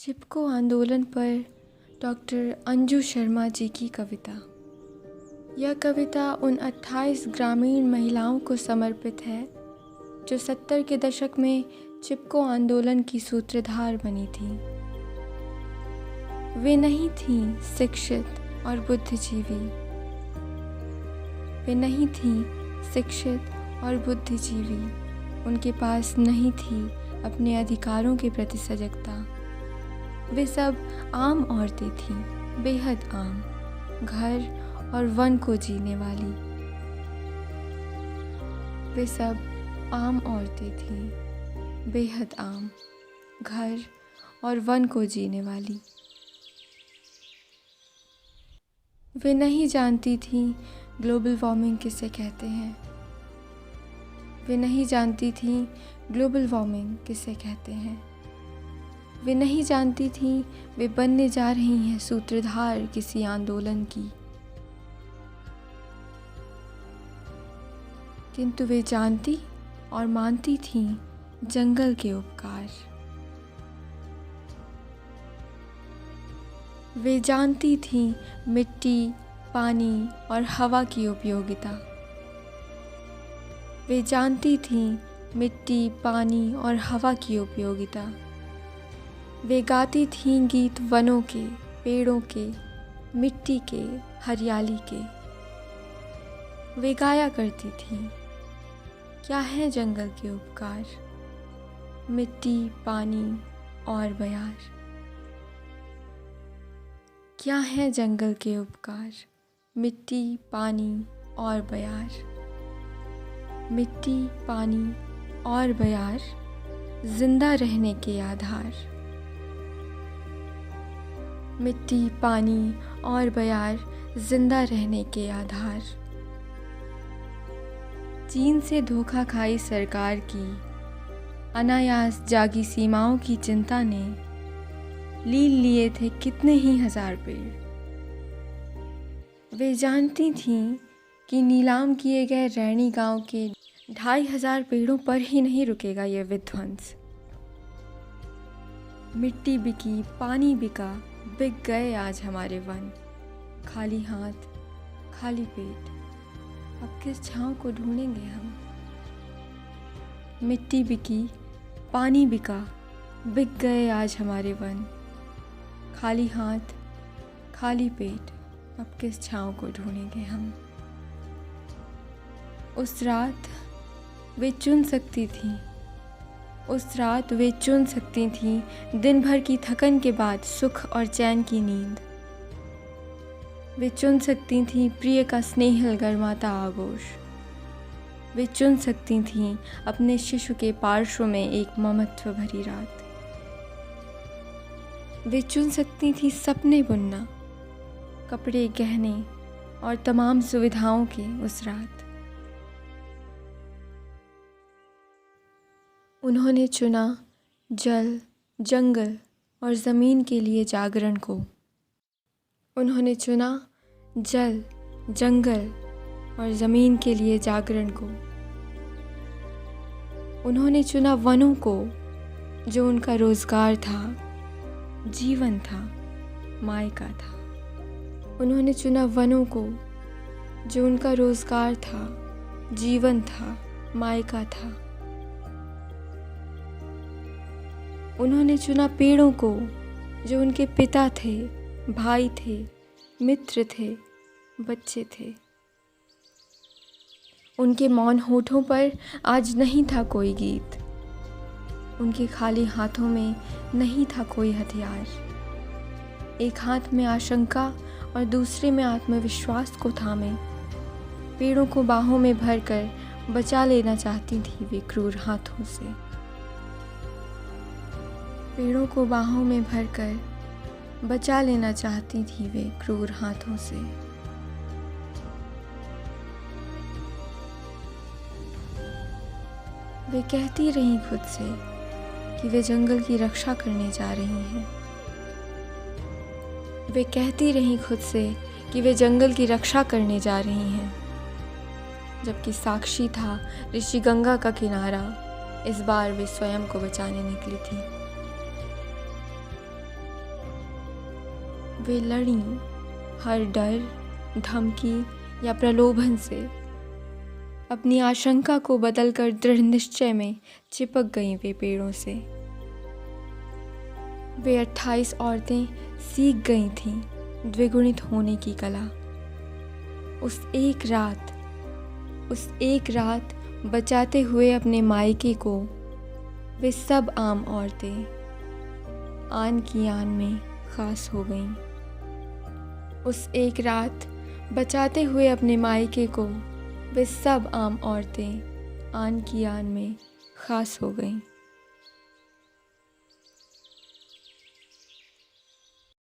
चिपको आंदोलन पर डॉक्टर अंजू शर्मा जी की कविता। यह कविता उन 28 ग्रामीण महिलाओं को समर्पित है जो 70 के दशक में चिपको आंदोलन की सूत्रधार बनी थी। वे नहीं थीं शिक्षित और बुद्धिजीवी। वे नहीं थीं शिक्षित और बुद्धिजीवी। उनके पास नहीं थी अपने अधिकारों के प्रति सजगता। वे सब आम औरतें थीं, बेहद आम, घर और वन को जीने वाली। वे सब आम औरतें थीं, बेहद आम, घर और वन को जीने वाली। वे नहीं जानती थीं ग्लोबल वार्मिंग किसे कहते हैं। वे नहीं जानती थीं ग्लोबल वार्मिंग किसे कहते हैं। वे नहीं जानती थीं वे बनने जा रही हैं सूत्रधार किसी आंदोलन की। किंतु वे जानती और मानती थीं जंगल के उपकार। वे जानती थीं मिट्टी, पानी और हवा की उपयोगिता। वे जानती थीं मिट्टी, पानी और हवा की उपयोगिता। वे गाती थीं गीत वनों के, पेड़ों के, मिट्टी के, हरियाली के। वे गाया करती थीं, क्या है जंगल के उपकार, मिट्टी, पानी और बयार। क्या है जंगल के उपकार, मिट्टी, पानी और बयार। मिट्टी, पानी और बयार, जिंदा रहने के आधार। मिट्टी, पानी और बयार, जिंदा रहने के आधार। चीन से धोखा खाई सरकार की अनायास जागी सीमाओं की चिंता ने लील लिए थे कितने ही हजार पेड़। वे जानती थीं कि नीलाम किए गए रैणी गांव के 2500 पेड़ों पर ही नहीं रुकेगा ये विध्वंस। मिट्टी बिकी, पानी बिका, बिक गए आज हमारे वन। खाली हाथ, खाली पेट, अब किस छांव को ढूंढेंगे हम। मिट्टी बिकी, पानी बिका, बिक गए आज हमारे वन। खाली हाथ, खाली पेट, अब किस छांव को ढूंढेंगे हम। उस रात वे चुन सकती थीं, उस रात वे चुन सकती थीं दिन भर की थकन के बाद सुख और चैन की नींद। वे चुन सकती थीं प्रिय का स्नेहिल गर्माता आगोश। वे चुन सकती थीं अपने शिशु के पार्श्व में एक ममत्व भरी रात। वे चुन सकती थीं सपने बुनना, कपड़े, गहने और तमाम सुविधाओं की उस रात। उन्होंने चुना जल, जंगल और ज़मीन के लिए जागरण को। उन्होंने चुना जल, जंगल और ज़मीन के लिए जागरण को। उन्होंने चुना वनों को जो उनका रोज़गार था, जीवन था, मायका था। उन्होंने चुना वनों को जो उनका रोज़गार था, जीवन था, मायका था। उन्होंने चुना पेड़ों को जो उनके पिता थे, भाई थे, मित्र थे, बच्चे थे। उनके मौन होठों पर आज नहीं था कोई गीत। उनके खाली हाथों में नहीं था कोई हथियार। एक हाथ में आशंका और दूसरे में आत्मविश्वास को थामे पेड़ों को बाहों में भरकर बचा लेना चाहती थी वे क्रूर हाथों से। पेड़ों को बाहों में भरकर बचा लेना चाहती थी वे क्रूर हाथों से। वे कहती रहीं खुद से कि वे जंगल की रक्षा करने जा रही हैं। वे कहती रहीं खुद से कि वे जंगल की रक्षा करने जा रही हैं, जबकि साक्षी था ऋषि गंगा का किनारा। इस बार वे स्वयं को बचाने निकली थी। वे लड़ीं हर डर, धमकी या प्रलोभन से। अपनी आशंका को बदलकर दृढ़ निश्चय में चिपक गईं वे पेड़ों से। वे 28 औरतें सीख गई थीं द्विगुणित होने की कला। उस एक रात बचाते हुए अपने मायके को, वे सब आम औरतें आन की आन में खास हो गईं। उस एक रात बचाते हुए अपने मायके को, वे सब आम औरतें आन की आन में खास हो गईं।